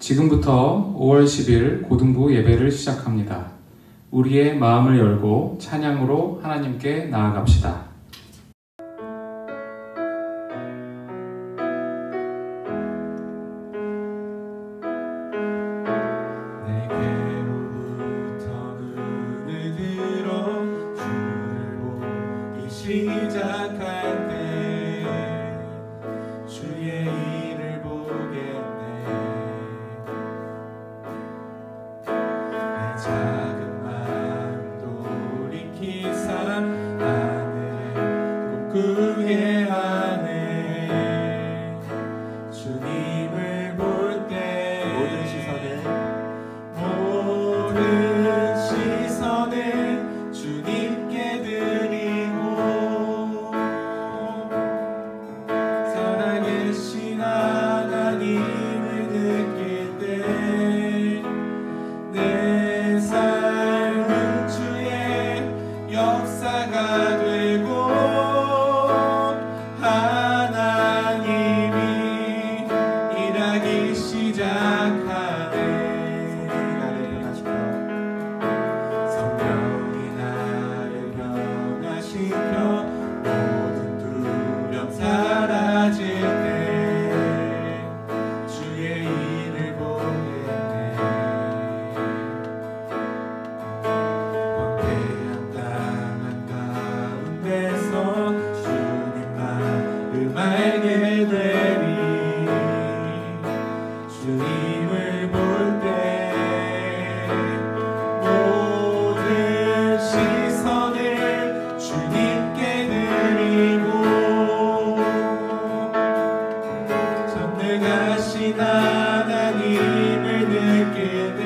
지금부터 5월 10일 고등부 예배를 시작합니다. 우리의 마음을 열고 찬양으로 하나님께 나아갑시다. 시작할 때 주의 일을 보겠네. 내 작은 마음 돌이키사 하늘에 꿈꾸게 하네. 주님을 볼 때 모든 시선을 주님께 드리고 살아계신 하나님을 느낄 때 내 삶은 주의 역사가 되고 하나님이 일하기 시작하네. 성령이 나를 변화시켜 모든 두려움 사라질 때 주의 일을 보겠네. 광대한 땅 한가운데서 주님 마음 알게 되리. 주님을 볼 때 모든 시선을 주님께 드리고 전능하신 하나님을 느낄 때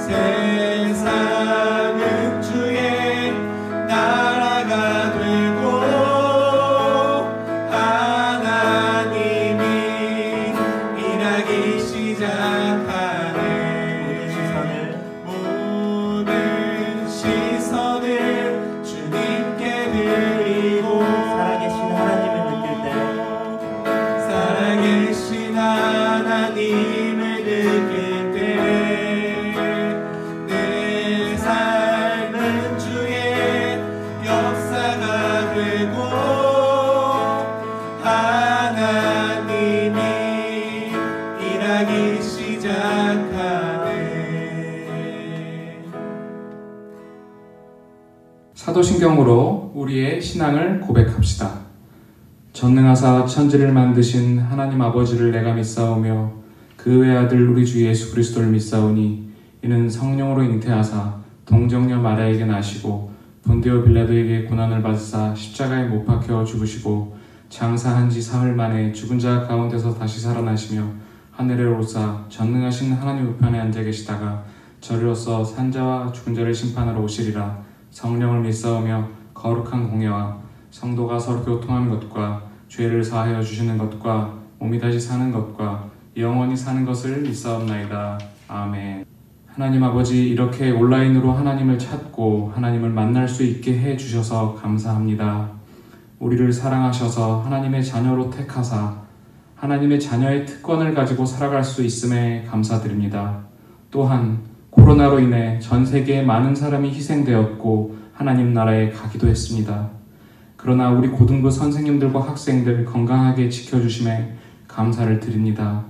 세상은 주의 나라가 되고 하나님이 일하기 시작하네. 모든 시선을 주님께 드리고 살아계신 하나님을 느낄 때 살아계신 하나님을 느낄 때 내 삶은 주의 역사가 되고 하나님이 일하기 시작하네. 사도신경으로 우리의 신앙을 고백합시다. 전능하사 천지를 만드신 하나님 아버지를 내가 믿사오며 그 외아들 우리 주 예수 그리스도를 믿사오니 이는 성령으로 잉태하사 동정녀 마리아에게 나시고 본디오 빌라도에게 고난을 받으사 십자가에 못 박혀 죽으시고 장사한 지 사흘 만에 죽은 자 가운데서 다시 살아나시며 하늘에 오르사 전능하신 하나님 우편에 앉아 계시다가 저리로서 산자와 죽은 자를 심판하러 오시리라. 성령을 믿사오며 거룩한 공예와 성도가 서로 교통하는 것과 죄를 사하여 주시는 것과 몸이 다시 사는 것과 영원히 사는 것을 믿사옵나이다. 아멘. 하나님 아버지, 이렇게 온라인으로 하나님을 찾고 하나님을 만날 수 있게 해주셔서 감사합니다. 우리를 사랑하셔서 하나님의 자녀로 택하사 하나님의 자녀의 특권을 가지고 살아갈 수 있음에 감사드립니다. 또한 코로나로 인해 전 세계에 많은 사람이 희생되었고 하나님 나라에 가기도 했습니다. 그러나 우리 고등부 선생님들과 학생들 건강하게 지켜주심에 감사를 드립니다.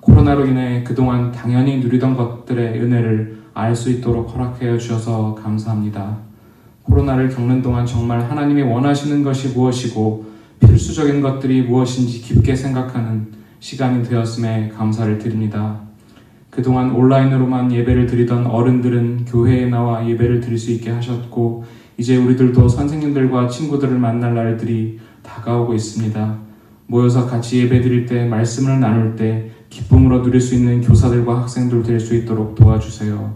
코로나로 인해 그동안 당연히 누리던 것들의 은혜를 알 수 있도록 허락하여 주셔서 감사합니다. 코로나를 겪는 동안 정말 하나님이 원하시는 것이 무엇이고 필수적인 것들이 무엇인지 깊게 생각하는 시간이 되었음에 감사를 드립니다. 그동안 온라인으로만 예배를 드리던 어른들은 교회에 나와 예배를 드릴 수 있게 하셨고 이제 우리들도 선생님들과 친구들을 만날 날들이 다가오고 있습니다. 모여서 같이 예배 드릴 때, 말씀을 나눌 때 기쁨으로 누릴 수 있는 교사들과 학생들 될 수 있도록 도와주세요.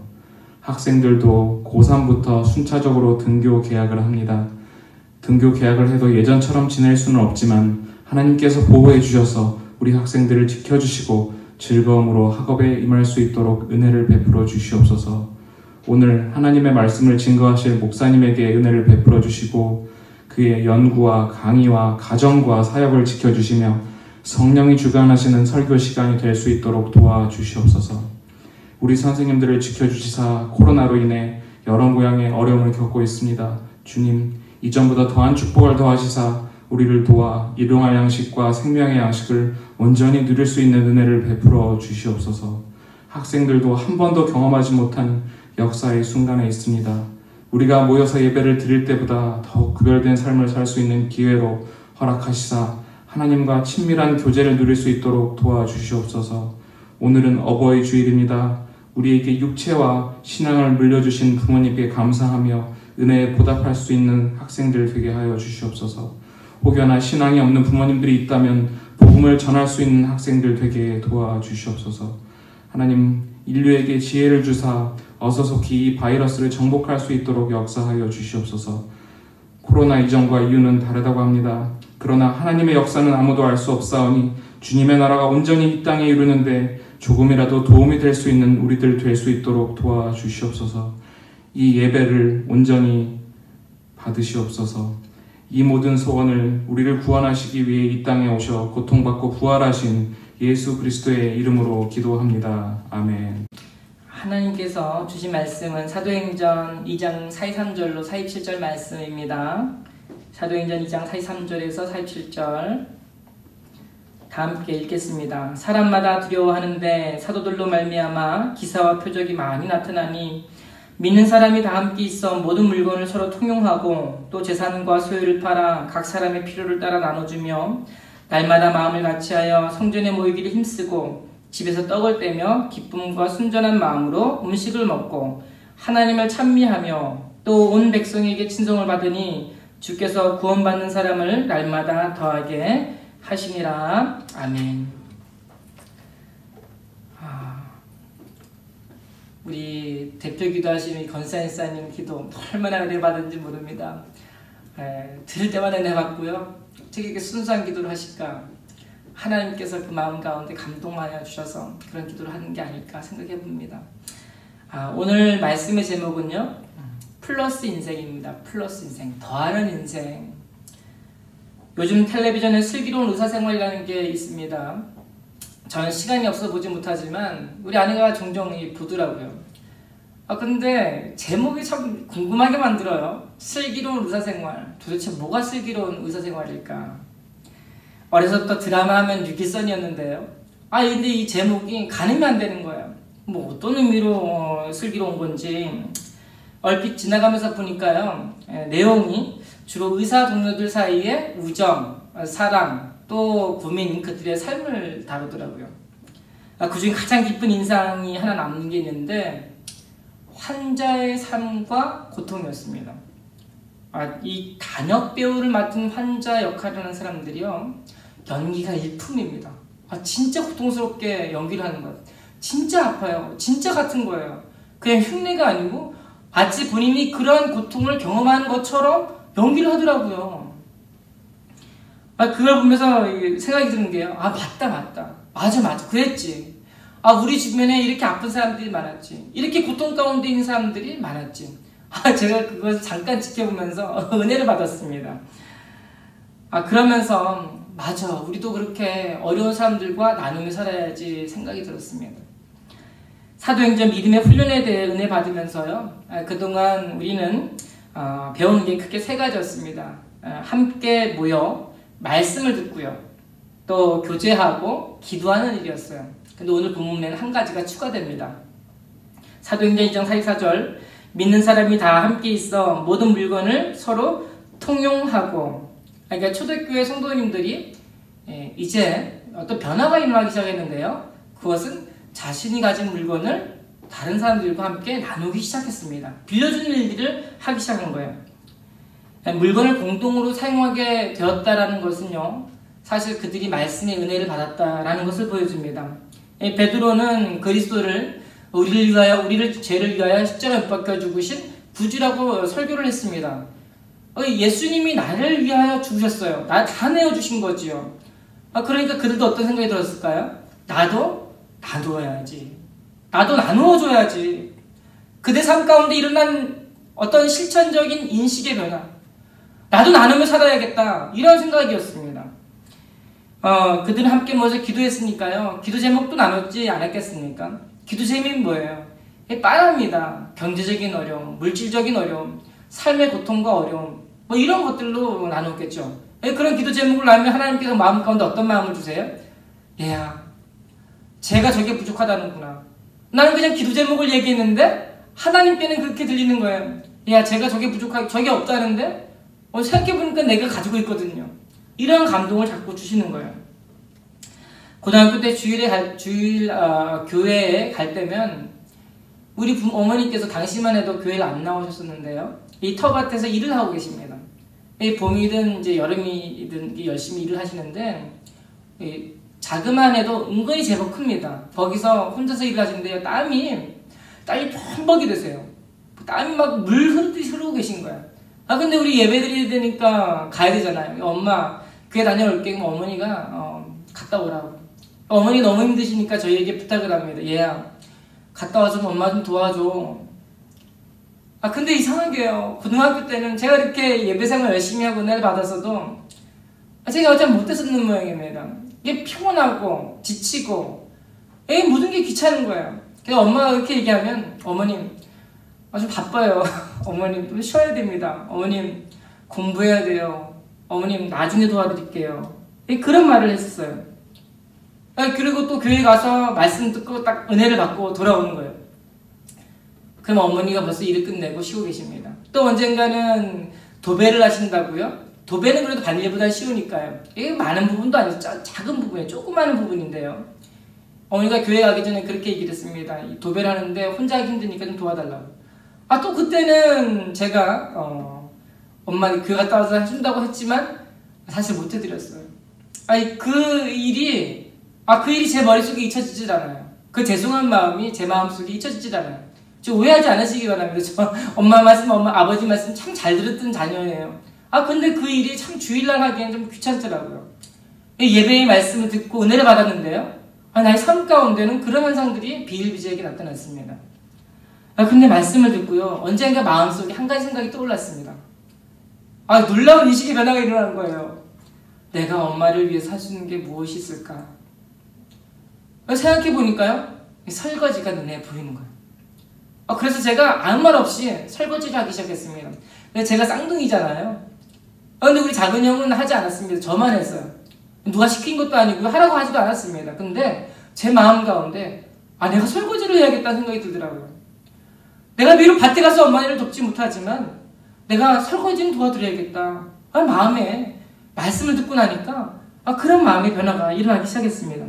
학생들도 고3부터 순차적으로 등교 계약을 합니다. 등교 계약을 해도 예전처럼 지낼 수는 없지만 하나님께서 보호해 주셔서 우리 학생들을 지켜주시고 즐거움으로 학업에 임할 수 있도록 은혜를 베풀어 주시옵소서. 오늘 하나님의 말씀을 증거하실 목사님에게 은혜를 베풀어 주시고 그의 연구와 강의와 가정과 사역을 지켜주시며 성령이 주관하시는 설교 시간이 될 수 있도록 도와주시옵소서. 우리 선생님들을 지켜주시사 코로나로 인해 여러 모양의 어려움을 겪고 있습니다. 주님, 이전보다 더한 축복을 더하시사 우리를 도와 일용할 양식과 생명의 양식을 온전히 누릴 수 있는 은혜를 베풀어 주시옵소서. 학생들도 한 번도 경험하지 못한 역사의 순간에 있습니다. 우리가 모여서 예배를 드릴 때보다 더욱 구별된 삶을 살 수 있는 기회로 허락하시사 하나님과 친밀한 교제를 누릴 수 있도록 도와주시옵소서. 오늘은 어버이 주일입니다. 우리에게 육체와 신앙을 물려주신 부모님께 감사하며 은혜에 보답할 수 있는 학생들 되게 하여 주시옵소서. 혹여나 신앙이 없는 부모님들이 있다면 복음을 전할 수 있는 학생들 되게 도와주시옵소서. 하나님, 인류에게 지혜를 주사 어서 속히 이 바이러스를 정복할 수 있도록 역사하여 주시옵소서. 코로나 이전과 이유는 다르다고 합니다. 그러나 하나님의 역사는 아무도 알 수 없사오니 주님의 나라가 온전히 이 땅에 이루는데 조금이라도 도움이 될 수 있는 우리들 될 수 있도록 도와주시옵소서. 이 예배를 온전히 받으시옵소서. 이 모든 소원을 우리를 구원하시기 위해 이 땅에 오셔 고통받고 부활하신 예수 그리스도의 이름으로 기도합니다. 아멘. 하나님께서 주신 말씀은 사도행전 2장 43절로 47절 말씀입니다. 사도행전 2장 43절에서 47절 다 함께 읽겠습니다. 사람마다 두려워하는데 사도들로 말미암아 기사와 표적이 많이 나타나니 믿는 사람이 다 함께 있어 모든 물건을 서로 통용하고 또 재산과 소유를 팔아 각 사람의 필요를 따라 나눠주며 날마다 마음을 같이하여 성전에 모이기를 힘쓰고 집에서 떡을 떼며 기쁨과 순전한 마음으로 음식을 먹고 하나님을 찬미하며 또 온 백성에게 친송을 받으니 주께서 구원받는 사람을 날마다 더하게 하시니라. 아멘. 우리 대표 기도하시는 권사님사님 기도 얼마나 은혜 받은지 모릅니다. 들을 때마다 은혜 받고요. 어떻게 이렇게 순수한 기도를 하실까? 하나님께서 그 마음 가운데 감동하여 주셔서 그런 기도를 하는 게 아닐까 생각해 봅니다. 오늘 말씀의 제목은요, 플러스 인생입니다. 플러스 인생, 더하는 인생. 요즘 텔레비전에 슬기로운 의사생활이라는 게 있습니다. 저는 시간이 없어서 보지 못하지만 우리 아내가 종종 보더라고요. 근데 제목이 참 궁금하게 만들어요. 슬기로운 의사생활. 도대체 뭐가 슬기로운 의사생활일까? 어려서부터 드라마 하면 유기선이었는데요. 근데 이 제목이 가늠이 안 되는 거예요. 뭐 어떤 의미로 슬기로운 건지 얼핏 지나가면서 보니까요. 내용이 주로 의사 동료들 사이의 우정, 사랑, 또 고민, 그들의 삶을 다루더라고요. 그중에 가장 깊은 인상이 하나 남는 게 있는데 환자의 삶과 고통이었습니다. 이 단역 배우를 맡은 환자 역할을 하는 사람들이요, 연기가 일품입니다. 진짜 고통스럽게 연기를 하는 것. 진짜 아파요. 진짜 같은 거예요. 그냥 흉내가 아니고 마치 본인이 그러한 고통을 경험하는 것처럼 연기를 하더라고요. 그걸 보면서 생각이 드는 게요. 맞아. 그랬지. 우리 주변에 이렇게 아픈 사람들이 많았지. 이렇게 고통 가운데 있는 사람들이 많았지. 제가 그것을 잠깐 지켜보면서 은혜를 받았습니다. 그러면서 맞아, 우리도 그렇게 어려운 사람들과 나누며 살아야지 생각이 들었습니다. 사도행전 믿음의 훈련에 대해 은혜 받으면서요, 그동안 우리는 배우는 게 크게 세 가지였습니다. 함께 모여 말씀을 듣고요, 또 교제하고 기도하는 일이었어요. 근데 오늘 본문에는 한 가지가 추가됩니다. 사도행전 2장 44절, 믿는 사람이 다 함께 있어 모든 물건을 서로 통용하고. 그러니까 초대교회 성도님들이 이제 어떤 변화가 일어나기 시작했는데요. 그것은 자신이 가진 물건을 다른 사람들과 함께 나누기 시작했습니다. 빌려주는 일들을 하기 시작한 거예요. 물건을 공동으로 사용하게 되었다라는 것은요, 사실 그들이 말씀의 은혜를 받았다라는 것을 보여줍니다. 베드로는 그리스도를 우리를 죄를 위하여 십자가에 못 박혀 죽으신 구주라고 설교를 했습니다. 예수님이 나를 위하여 죽으셨어요. 나 다 내어주신 거지요. 그러니까 그들도 어떤 생각이 들었을까요? 나도 나누어야지. 나도 나누어줘야지. 그대 삶 가운데 일어난 어떤 실천적인 인식의 변화. 나도 나누며 살아야겠다. 이런 생각이었습니다. 그들은 함께 모여서 기도했으니까요. 기도 제목도 나눴지 않았겠습니까? 기도 제목이 뭐예요? 빤합니다. 경제적인 어려움, 물질적인 어려움, 삶의 고통과 어려움, 뭐 이런 것들로 나눴겠죠. 그런 기도 제목을 나누면 하나님께서 마음 가운데 어떤 마음을 주세요? 얘야, 제가 저게 부족하다는구나. 나는 그냥 기도 제목을 얘기했는데 하나님께는 그렇게 들리는 거예요. 야, 제가 저게 저게 없다는데 생각해보니까 내가 가지고 있거든요. 이런 감동을 자꾸 주시는 거예요. 고등학교 때 교회에 갈 때면 우리 어머니께서 당시만 해도 교회를 안 나오셨었는데요. 이 텃밭에서 일을 하고 계십니다. 봄이든 이제 여름이든 열심히 일을 하시는데 자그만 해도 은근히 제법 큽니다. 거기서 혼자서 일을 하시는데요. 땀이 펑벅이 되세요. 땀이 막 물 흐르듯이 흐르고 계신 거야. 근데 우리 예배 드려야 되니까 가야 되잖아요. 엄마, 교회 다녀올게. 그럼 어머니가 갔다 오라고. 어머니 너무 힘드시니까 저희에게 부탁을 합니다. 얘야, 갔다 와서 엄마 좀 도와줘. 근데 이상한 게요. 고등학교 때는 제가 이렇게 예배생활 열심히 하고 은혜를 받아서도 제가 어차피 못했었는 모양입니다. 이게 피곤하고 지치고 모든 게 귀찮은 거예요. 그래서 엄마가 그렇게 얘기하면 어머님, 좀 바빠요. 어머님 좀 쉬어야 됩니다. 어머님 공부해야 돼요. 어머님 나중에 도와드릴게요. 그런 말을 했었어요. 그리고 또 교회 가서 말씀 듣고 딱 은혜를 받고 돌아오는 거예요. 그럼 어머니가 벌써 일을 끝내고 쉬고 계십니다. 또 언젠가는 도배를 하신다고요? 도배는 그래도 반일보다 쉬우니까요. 이게 많은 부분도 아니고 작은 부분이에요. 조그마한 부분인데요. 어머니가 교회 가기 전에 그렇게 얘기를 했습니다. 도배를 하는데 혼자 하기 힘드니까 좀 도와달라고. 또 그때는 제가 엄마 교회 갔다 와서 해준다고 했지만 사실 못 해드렸어요. 그 일이 제 머릿속에 잊혀지질 않아요. 그 죄송한 마음이 제 마음속에 잊혀지질 않아요. 오해하지 않으시기 바랍니다. 저 엄마 말씀, 아버지 말씀 참 잘 들었던 자녀예요. 근데 그 일이 참 주일날 하기엔 좀 귀찮더라고요. 예배의 말씀을 듣고 은혜를 받았는데요. 나의 삶 가운데는 그런 현상들이 비일비재하게 나타났습니다. 근데 말씀을 듣고요. 언젠가 마음속에 한 가지 생각이 떠올랐습니다. 놀라운 인식의 변화가 일어난 거예요. 내가 엄마를 위해 살 수 있는 게 무엇이 있을까? 생각해보니까요. 설거지가 눈에 보이는 거예요. 그래서 제가 아무 말 없이 설거지를 하기 시작했습니다. 제가 쌍둥이잖아요. 근데 우리 작은 형은 하지 않았습니다. 저만 했어요. 누가 시킨 것도 아니고 하라고 하지도 않았습니다. 근데 제 마음 가운데 내가 설거지를 해야겠다는 생각이 들더라고요. 내가 비록 밭에 가서 엄마를 돕지 못하지만 내가 설거지는 도와드려야겠다. 마음에 말씀을 듣고 나니까 그런 마음의 변화가 일어나기 시작했습니다.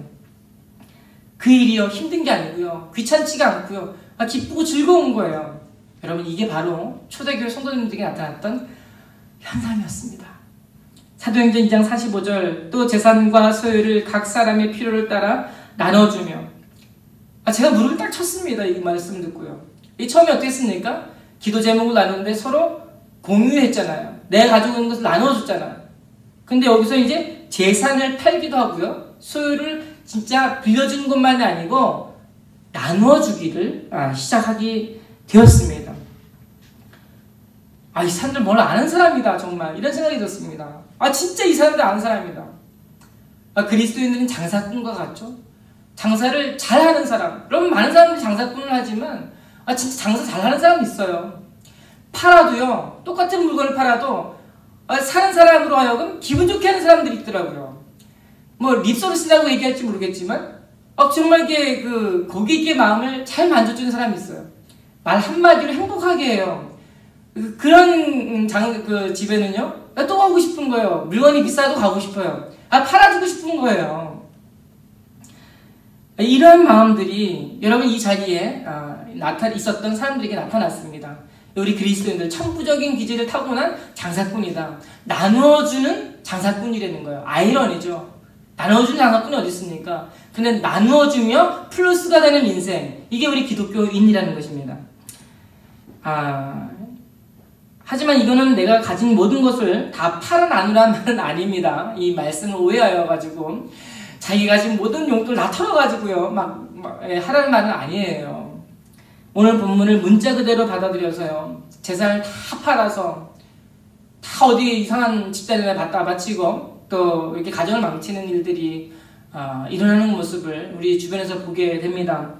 그 일이요, 힘든 게 아니고요, 귀찮지가 않고요, 기쁘고 즐거운 거예요. 여러분, 이게 바로 초대교회 성도님들에게 나타났던 현상이었습니다. 사도행전 2장 45절, 또 재산과 소유를 각 사람의 필요를 따라 나눠주며. 제가 무릎을 딱 쳤습니다. 이 말씀 듣고요. 처음에 어떻게 했습니까? 기도 제목을 나누는데 서로 공유했잖아요. 내가 가지고 있는 것을 나눠줬잖아요. 근데 여기서 이제 재산을 팔기도 하고요, 소유를 진짜 빌려주는 것만이 아니고 나누어주기를 시작하게 되었습니다. 이 사람들 뭘 아는 사람이다, 정말. 이런 생각이 들었습니다. 진짜 이 사람들 아는 사람이다. 그리스도인들은 장사꾼과 같죠? 장사를 잘하는 사람. 여러분, 많은 사람들이 장사꾼을 하지만 진짜 장사 잘하는 사람이 있어요. 팔아도요, 똑같은 물건을 팔아도 사는 사람으로 하여금 기분 좋게 하는 사람들이 있더라고요. 립서비스라고 얘기할지 모르겠지만 정말 이게 고객의 마음을 잘 만져주는 사람이 있어요. 말 한마디로 행복하게 해요. 그런 집에는요, 또 가고 싶은 거예요. 물건이 비싸도 가고 싶어요. 팔아주고 싶은 거예요. 이런 마음들이 여러분 이 자리에 있었던 사람들에게 나타났습니다. 우리 그리스도인들 천부적인 기질을 타고난 장사꾼이다. 나누어주는 장사꾼이라는 거예요. 아이러니죠. 나누어주는 장사꾼이 어디 있습니까? 근데 나누어주며 플러스가 되는 인생, 이게 우리 기독교인이라는 것입니다. 하지만 이거는 내가 가진 모든 것을 다 팔아 나누라는 말은 아닙니다. 이 말씀을 오해하여가지고 자기가 가진 모든 용돈을 다 털어가지고요 하라는 말은 아니에요. 오늘 본문을 문자 그대로 받아들여서요, 재산을 다 팔아서 다 어디 이상한 집단에 갖다 바치고 또 이렇게 가정을 망치는 일들이 일어나는 모습을 우리 주변에서 보게 됩니다.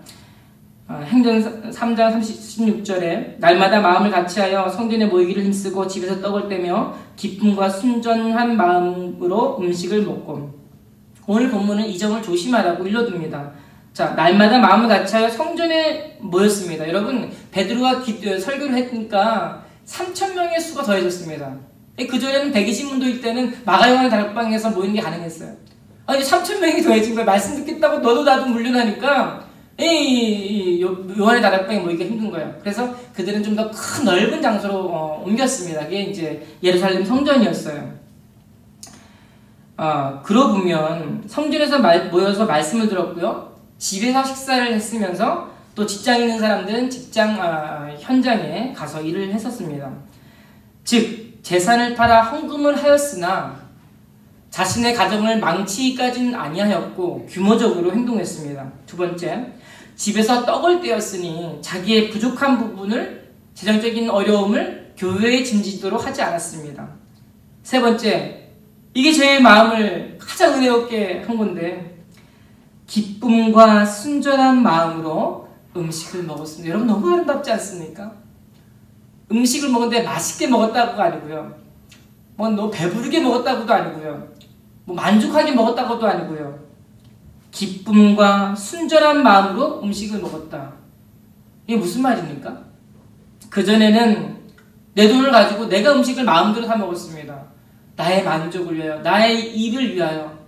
행전 3장 36절에 날마다 마음을 같이하여 성전에 모이기를 힘쓰고 집에서 떡을 떼며 기쁨과 순전한 마음으로 음식을 먹고, 오늘 본문은 이 점을 조심하라고 일러둡니다. 자, 날마다 마음을 같이하여 성전에 모였습니다. 여러분, 베드로가 설교를 했으니까 3,000명의 수가 더해졌습니다. 그전에는 120문도일 때는 마가요한의 다락방에서 모이는 게 가능했어요. 이제 3,000명이 더해진 거예요. 말씀 듣겠다고 너도 나도 물려나니까 요한의 다락방에 모이기가 힘든 거예요. 그래서 그들은 좀 더 큰 넓은 장소로 옮겼습니다. 그게 이제 예루살렘 성전이었어요. 그러고 보면 성전에서 모여서 말씀을 들었고요. 집에서 식사를 했으면서 또 직장에 있는 사람들은 직장 현장에 가서 일을 했었습니다. 즉 재산을 팔아 헌금을 하였으나 자신의 가정을 망치기까지는 아니하였고 규모적으로 행동했습니다. 두 번째, 집에서 떡을 떼었으니 자기의 부족한 부분을, 재정적인 어려움을 교회에 짐지도록 하지 않았습니다. 세 번째, 이게 제 마음을 가장 은혜롭게 한 건데, 기쁨과 순전한 마음으로 음식을 먹었습니다. 여러분, 너무 아름답지 않습니까? 음식을 먹었는데 맛있게 먹었다고가 아니고요, 너 배부르게 먹었다고도 아니고요, 만족하게 먹었다고도 아니고요, 기쁨과 순전한 마음으로 음식을 먹었다. 이게 무슨 말입니까? 그전에는 내 돈을 가지고 내가 음식을 마음대로 사 먹었습니다. 나의 만족을 위하여, 나의 입을 위하여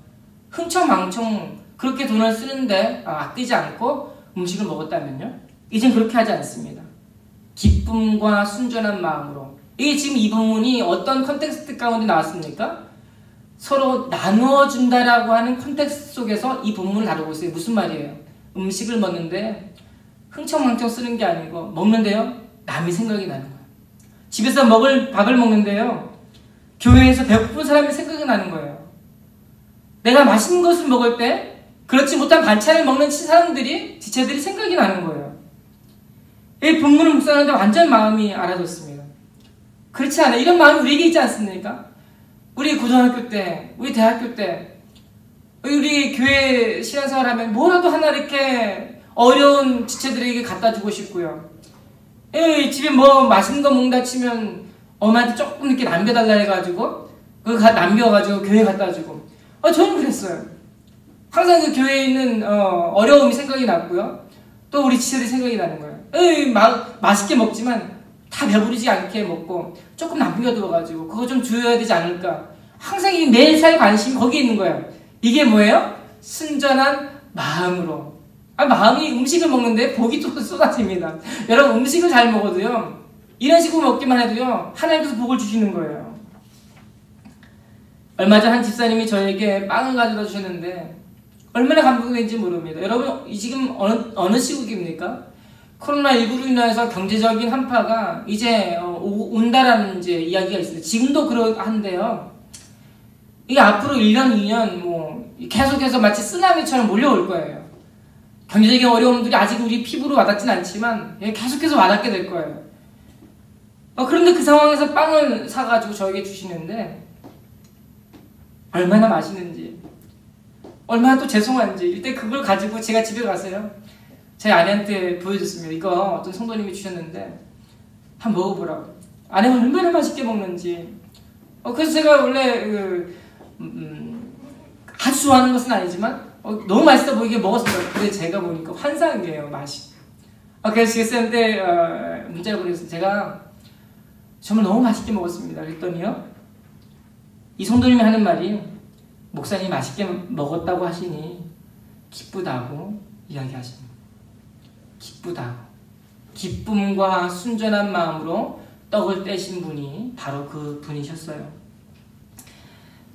흥청망청 그렇게 돈을 쓰는데 아끼지 않고 음식을 먹었다면요, 이젠 그렇게 하지 않습니다. 기쁨과 순전한 마음으로. 이게 지금 이 본문이 어떤 컨텍스트 가운데 나왔습니까? 서로 나누어 준다라고 하는 컨텍스트 속에서 이 본문을 다루고 있어요. 무슨 말이에요? 음식을 먹는데 흥청망청 쓰는 게 아니고, 먹는데요 남이 생각이 나는 거예요. 집에서 먹을 밥을 먹는데요 교회에서 배고픈 사람이 생각이 나는 거예요. 내가 맛있는 것을 먹을 때 그렇지 못한 반찬을 먹는 사람들이, 지체들이 생각이 나는 거예요. 이 본문을 묵상하는데 완전 마음이 알아졌습니다. 그렇지 않아요? 이런 마음이 우리에게 있지 않습니까? 우리 고등학교 때, 우리 대학교 때, 우리 교회 신앙생활 하면 뭐라도 하나 이렇게 어려운 지체들에게 갖다 주고 싶고요. 집에 뭐 맛있는 거 먹는다 치면 엄마한테 조금 이렇게 남겨달라 해가지고 그거 남겨가지고 교회 갖다 주고. 저는 그랬어요. 항상 그 교회에 있는 어려움이 생각이 났고요. 또 우리 지체들이 생각이 나는 거예요. 맛있게 먹지만 다 배부르지 않게 먹고 조금 남겨두어가지고 그거 좀 줘야 되지 않을까. 항상 이 매사에 관심이 거기에 있는 거예요. 이게 뭐예요? 순전한 마음으로. 마음이 음식을 먹는데 복이 또 쏟아집니다. 여러분, 음식을 잘 먹어도요, 이런 식으로 먹기만 해도요 하나님께서 복을 주시는 거예요. 얼마 전 한 집사님이 저에게 빵을 가져다 주셨는데 얼마나 감동된지 모릅니다. 여러분, 지금 어느 시국입니까? 코로나19로 인해서 경제적인 한파가 이제 온다라는 이제 이야기가 있습니다. 지금도 그러한데요. 이게 앞으로 1년, 2년 계속해서 마치 쓰나미처럼 몰려올 거예요. 경제적인 어려움들이 아직 우리 피부로 와닿진 않지만 계속해서 와닿게 될 거예요. 그런데 그 상황에서 빵을 사가지고 저에게 주시는데 얼마나 맛있는지, 얼마나 또 죄송한지, 이때 그걸 가지고 제가 집에 가서요 제 아내한테 보여줬습니다. 이거 어떤 성도님이 주셨는데 한번 먹어보라고. 아내가 얼마나 맛있게 먹는지. 그래서 제가 원래 아주 좋아하는 것은 아니지만 너무 맛있어 보이게 먹었어요. 근데 제가 보니까 환상이에요, 맛이. 그래서 제쌤한테 문자를 보내서 제가 정말 너무 맛있게 먹었습니다. 그랬더니요, 이 성도님이 하는 말이, 목사님이 맛있게 먹었다고 하시니 기쁘다고 이야기하십니다. 기쁘다고. 기쁨과 순전한 마음으로 떡을 떼신 분이 바로 그 분이셨어요.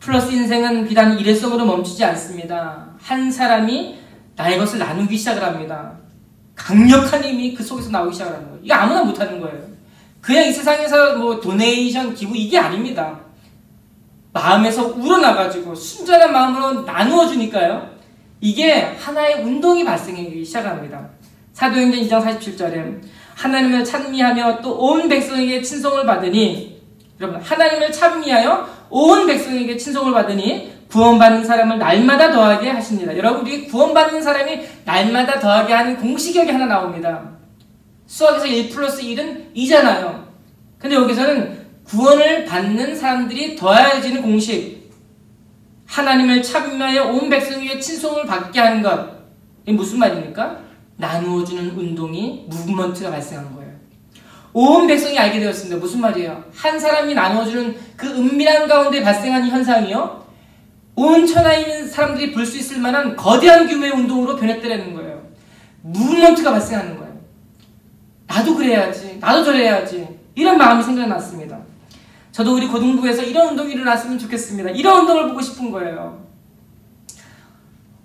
플러스 인생은 비단 일회성으로 멈추지 않습니다. 한 사람이 나의 것을 나누기 시작을 합니다. 강력한 힘이 그 속에서 나오기 시작을 하는 거예요. 이거 아무나 못하는 거예요. 그냥 이 세상에서 도네이션, 기부 이게 아닙니다. 마음에서 우러나가지고 순전한 마음으로 나누어 주니까요, 이게 하나의 운동이 발생하기 시작합니다. 사도행전 2장 47절에 하나님을 찬미하며 또 온 백성에게 친송을 받으니, 여러분, 하나님을 찬미하여 온 백성에게 친송을 받으니 구원받는 사람을 날마다 더하게 하십니다. 여러분, 우리 구원받는 사람이 날마다 더하게 하는 공식이 여기 하나 나옵니다. 수학에서 1 플러스 1은 2잖아요. 근데 여기서는 구원을 받는 사람들이 더해지는 공식, 하나님을 참여하여 온 백성 위에 친송을 받게 하는 것, 이게 무슨 말입니까? 나누어주는 운동이 무브먼트가 발생한 거예요. 온 백성이 알게 되었습니다. 무슨 말이에요? 한 사람이 나누어주는 그 은밀한 가운데 발생한 이 현상이요, 온 천하에 있는 사람들이 볼 수 있을 만한 거대한 규모의 운동으로 변했더라는 거예요. 무브먼트가 발생하는 거예요. 나도 그래야지, 나도 저래야지, 이런 마음이 생겨났습니다. 저도 우리 고등부에서 이런 운동이 일어났으면 좋겠습니다. 이런 운동을 보고 싶은 거예요.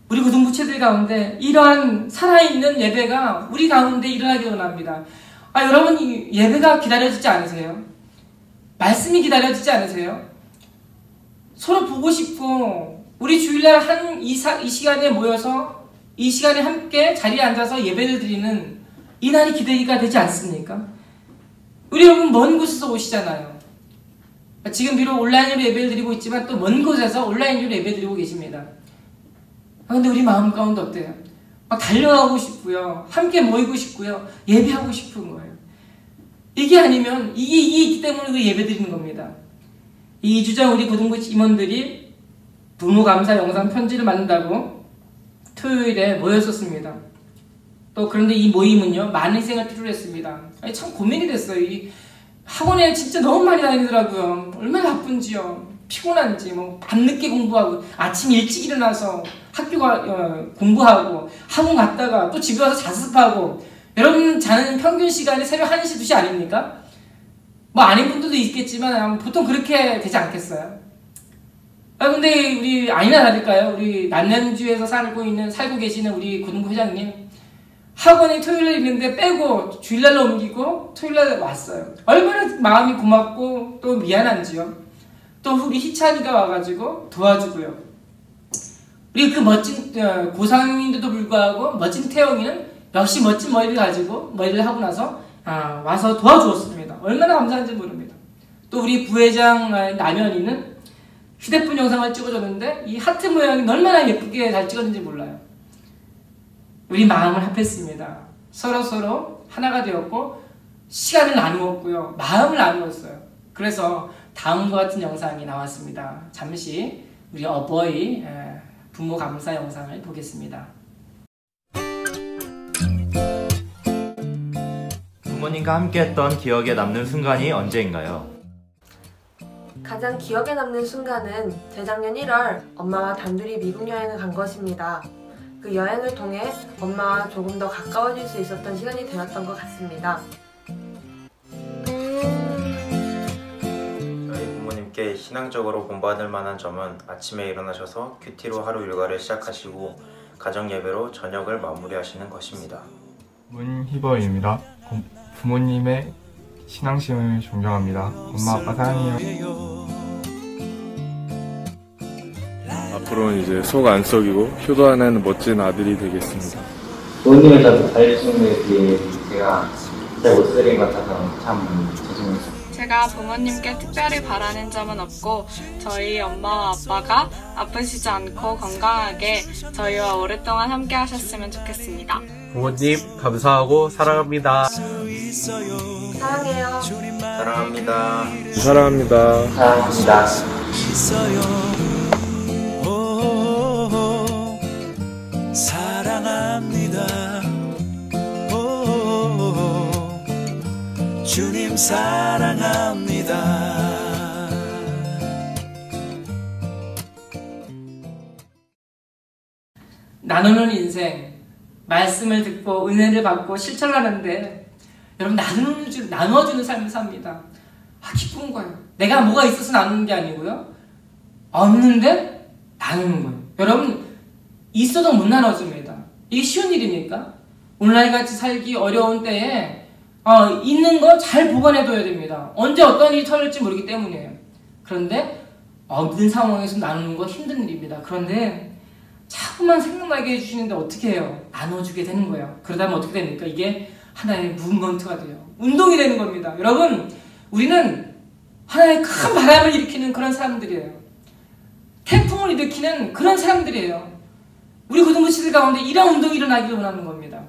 우리 고등부 체들 가운데 이러한 살아있는 예배가 우리 가운데 일어나기 원합니다. 여러분, 이 예배가 기다려지지 않으세요? 말씀이 기다려지지 않으세요? 서로 보고 싶고, 우리 주일날 이 시간에 모여서 이 시간에 함께 자리에 앉아서 예배를 드리는 이 날이 기대가 되지 않습니까? 우리 여러분 먼 곳에서 오시잖아요. 지금 비록 온라인으로 예배를 드리고 있지만 또 먼 곳에서 온라인으로 예배 드리고 계십니다. 근데 우리 마음 가운데 어때요? 막 달려가고 싶고요. 함께 모이고 싶고요. 예배하고 싶은 거예요. 이게 아니면 이게 있기 때문에 그 예배 드리는 겁니다. 이 2주 전 우리 고등부 임원들이 부모 감사 영상 편지를 만든다고 토요일에 모였었습니다. 또 그런데 이 모임은요, 많은 희생을 필요로 했습니다. 참 고민이 됐어요. 이 학원에 진짜 너무 많이 다니더라고요. 얼마나 바쁜지요. 피곤한지, 밤늦게 공부하고, 아침 일찍 일어나서 공부하고, 학원 갔다가 또 집에 와서 자습하고, 여러분 자는 평균 시간이 새벽 1시, 2시 아닙니까? 아닌 분들도 있겠지만, 보통 그렇게 되지 않겠어요? 근데 우리, 아니나 다를까요? 우리 남양주에서 살고 계시는 우리 고등부 회장님, 학원이 토요일에 있는데 빼고 주일날로 옮기고 토요일날 왔어요. 얼마나 마음이 고맙고 또 미안한지요. 또 우리 희찬이가 와가지고 도와주고요. 우리 그 멋진 고3인데도 불구하고 멋진 태영이는 역시 멋진 머리를 하고 나서 와서 도와주었습니다. 얼마나 감사한지 모릅니다. 또 우리 부회장 남현이는 휴대폰 영상을 찍어줬는데 이 하트 모양이 얼마나 예쁘게 잘 찍었는지 몰라요. 우리 마음을 합했습니다. 서로 하나가 되었고 시간을 나누었고요. 마음을 나누었어요. 그래서 다음과 같은 영상이 나왔습니다. 잠시 우리 어버이 부모 감사 영상을 보겠습니다. 부모님과 함께했던 기억에 남는 순간이 언제인가요? 가장 기억에 남는 순간은 재작년 1월 엄마와 단둘이 미국 여행을 간 것입니다. 그 여행을 통해 엄마와 조금 더 가까워질 수 있었던 시간이 되었던 것 같습니다. 저희 부모님께 신앙적으로 본받을 만한 점은 아침에 일어나셔서 큐티로 하루 일과를 시작하시고 가정 예배로 저녁을 마무리하시는 것입니다. 문희버입니다. 부모님의 신앙심을 존경합니다. 엄마 아빠 사랑해요. 앞으로는 이제 속 안 썩이고 효도하는 멋진 아들이 되겠습니다. 부모님을 저도 잘해주는 게 제가 잘 못 드린 것 같아서 참 죄송했어요. 제가 부모님께 특별히 바라는 점은 없고 저희 엄마와 아빠가 아프시지 않고 건강하게 저희와 오랫동안 함께 하셨으면 좋겠습니다. 부모님 감사하고 사랑합니다. 사랑해요. 사랑합니다. 사랑합니다. 사랑합니다. 사랑합니다. 주님 사랑합니다. 나누는 인생, 말씀을 듣고 은혜를 받고 실천하는데 여러분 나눠주는 삶을 삽니다. 기쁜 거예요. 내가 뭐가 있어서 나누는 게 아니고요. 없는데 나누는 거예요. 여러분 있어도 못 나눠줍니다. 이게 쉬운 일입니까? 오늘날같이 살기 어려운 때에 있는 거 잘 보관해둬야 됩니다. 언제 어떤 일이 터질지 모르기 때문이에요. 그런데 없는 상황에서 나누는 거 힘든 일입니다. 그런데 자꾸만 생각나게 해주시는데 어떻게 해요? 나눠주게 되는 거예요. 그러다면 어떻게 됩니까? 이게 하나의 무브먼트가 돼요. 운동이 되는 겁니다. 여러분, 우리는 하나의 큰 바람을 일으키는 그런 사람들이에요. 태풍 소문을 일으키는 그런 사람들이에요. 우리 고등부치들 가운데 이런 운동이 일어나기를 원하는 겁니다.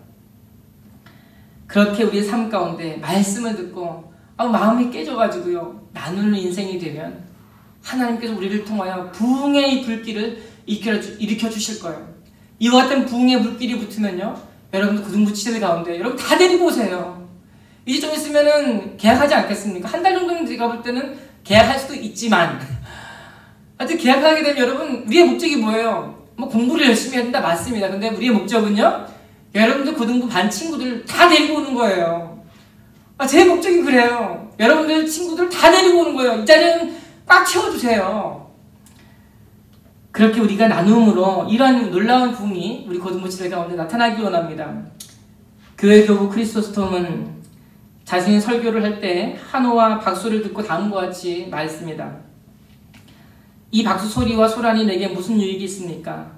그렇게 우리의 삶 가운데 말씀을 듣고 마음이 깨져가지고요 나누는 인생이 되면 하나님께서 우리를 통하여 부흥의 불길을 일으켜 주실 거예요. 이와 같은 부흥의 불길이 붙으면요 여러분들 고등부치들 가운데 여러분 다 데리고 오세요. 이제 좀 있으면은 계약하지 않겠습니까? 한 달 정도는 제가 볼 때는 계약할 수도 있지만 하여튼 계약하게 되면 여러분 우리의 목적이 뭐예요? 뭐 공부를 열심히 해야 된다 맞습니다. 근데 우리의 목적은요 여러분들 고등부 반 친구들 다 데리고 오는 거예요. 제 목적이 그래요. 여러분들 친구들 다 데리고 오는 거예요. 이 자리는 꽉 채워주세요. 그렇게 우리가 나눔으로 이러한 놀라운 부흥이 우리 고등부치들 가운데 나타나기 원합니다. 교회 교부 크리스토스톰은 자신이 설교를 할 때 한호와 박수를 듣고 다음과 같이 말했습니다. 이 박수 소리와 소란이 내게 무슨 유익이 있습니까?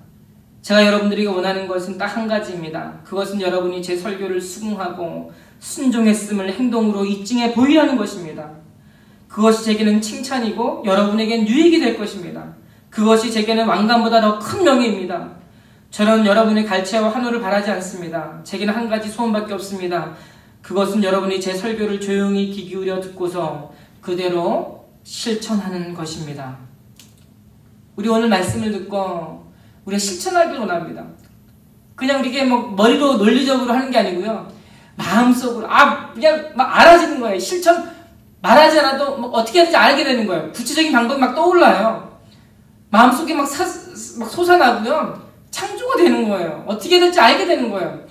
제가 여러분들에게 원하는 것은 딱 한 가지입니다. 그것은 여러분이 제 설교를 수긍하고 순종했음을 행동으로 입증해 보이라는 것입니다. 그것이 제게는 칭찬이고 여러분에겐 유익이 될 것입니다. 그것이 제게는 왕관보다 더 큰 명예입니다. 저는 여러분의 갈채와 환호를 바라지 않습니다. 제게는 한 가지 소원밖에 없습니다. 그것은 여러분이 제 설교를 조용히 귀 기울여 듣고서 그대로 실천하는 것입니다. 우리 오늘 말씀을 듣고 우리가 실천하기를 원합니다. 그냥 우리게 머리로 논리적으로 하는 게 아니고요. 마음속으로 그냥 막 알아지는 거예요. 실천 말하지 않아도 어떻게 해야 될지 알게 되는 거예요. 구체적인 방법이 막 떠올라요. 마음속에 막 솟아나고요. 창조가 되는 거예요. 어떻게 해야 될지 알게 되는 거예요.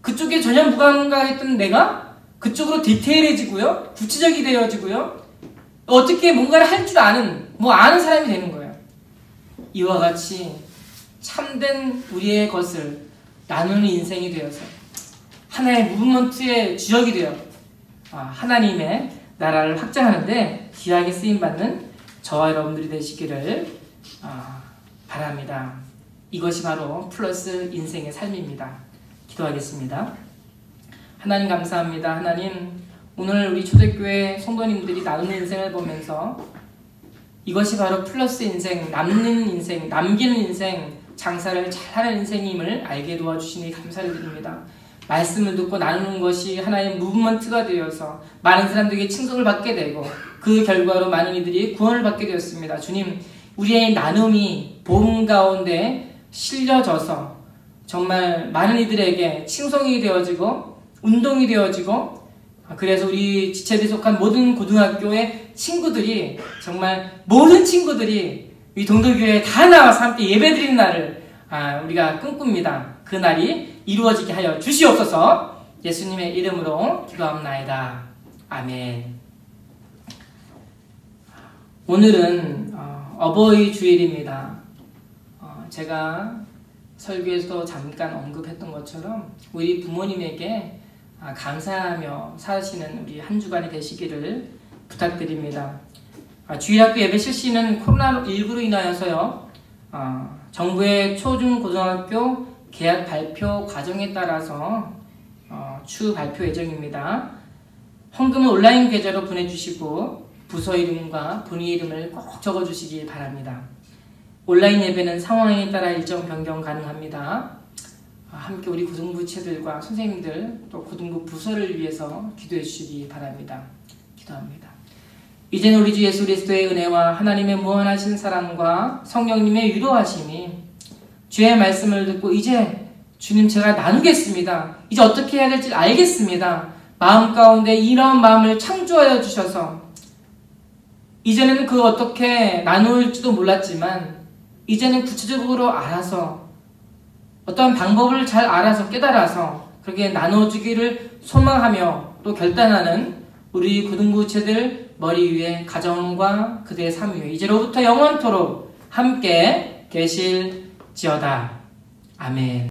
그쪽에 전혀 무감각했던 내가 그쪽으로 디테일해지고요. 구체적이 되어지고요. 어떻게 뭔가를 할 줄 아는 사람이 되는 거예요. 이와 같이 참된 우리의 것을 나누는 인생이 되어서 하나의 무브먼트의 주역이 되어 하나님의 나라를 확장하는데 귀하게 쓰임받는 저와 여러분들이 되시기를 바랍니다. 이것이 바로 플러스 인생의 삶입니다. 기도하겠습니다. 하나님 감사합니다. 하나님 오늘 우리 초대교회 성도님들이 나누는 인생을 보면서 이것이 바로 플러스 인생, 남는 인생, 남기는 인생, 장사를 잘하는 인생임을 알게 도와주시니 감사를 드립니다. 말씀을 듣고 나누는 것이 하나의 무브먼트가 되어서 많은 사람들에게 칭송을 받게 되고 그 결과로 많은 이들이 구원을 받게 되었습니다. 주님, 우리의 나눔이 복음 가운데 실려져서 정말 많은 이들에게 칭송이 되어지고 운동이 되어지고 그래서 우리 지체들에 속한 모든 고등학교의 친구들이 정말 모든 친구들이 이 동도교회에 다 나와서 함께 예배드리는 날을 우리가 꿈꿉니다. 그 날이 이루어지게 하여 주시옵소서. 예수님의 이름으로 기도합나이다. 아멘. 오늘은 어버이 주일입니다. 제가 설교에서도 잠깐 언급했던 것처럼 우리 부모님에게 감사하며 사시는 우리 한 주간이 되시기를 부탁드립니다. 주일학교 예배 실시는 코로나19로 인하여서요. 정부의 초중고등학교 개학 발표 과정에 따라서 추후 발표 예정입니다. 헌금은 온라인 계좌로 보내주시고 부서 이름과 본인 이름을 꼭 적어주시기 바랍니다. 온라인 예배는 상황에 따라 일정 변경 가능합니다. 함께 우리 고등부체들과 선생님들 또 고등부 부서를 위해서 기도해 주시기 바랍니다. 기도합니다. 이제는 우리 주 예수 그리스도의 은혜와 하나님의 무한하신 사랑과 성령님의 위로하심이 주의 말씀을 듣고 이제 주님 제가 나누겠습니다. 이제 어떻게 해야 될지 알겠습니다. 마음 가운데 이런 마음을 창조하여 주셔서 이제는 그 어떻게 나눌지도 몰랐지만 이제는 구체적으로 알아서 어떠한 방법을 잘 알아서 깨달아서 그렇게 나눠주기를 소망하며 또 결단하는 우리 고등부체들 머리 위에 가정과 그들의 삶 위에 이제로부터 영원토록 함께 계실지어다. 아멘.